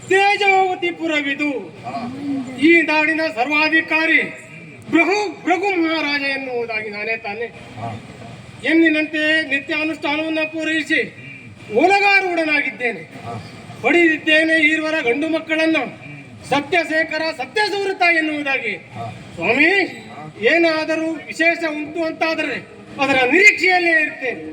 ತೇಜೋವತಿಪುರವಿದು ಈ ನಾಡಿನ ಸರ್ವಾಧಿಕಾರಿ ಭೃಗು ಮಹಾರಾಜ ಎನ್ನುವುದಾಗಿ ನಾನೇ ತಾನೆ ಎಂದಿನಂತೆ ನಿತ್ಯ ಅನುಷ್ಠಾನವನ್ನು ಪೂರೈಸಿ ಓಲಗಾರೂಢನಾಗಿದ್ದೇನೆ. ಹೊಡೆದಿದ್ದೇನೆ ಈರ್ವರ ಗಂಡು ಮಕ್ಕಳನ್ನು ಸತ್ಯಶೇಖರ ಸತ್ಯಸೂರತ ಎನ್ನುವುದಾಗಿ. ಸ್ವಾಮಿ, ಏನಾದರೂ ವಿಶೇಷ ಉಂಟು ಅಂತಾದರೆ ಅದರ ನಿರೀಕ್ಷೆಯಲ್ಲೇ ಇರ್ತೇನೆ.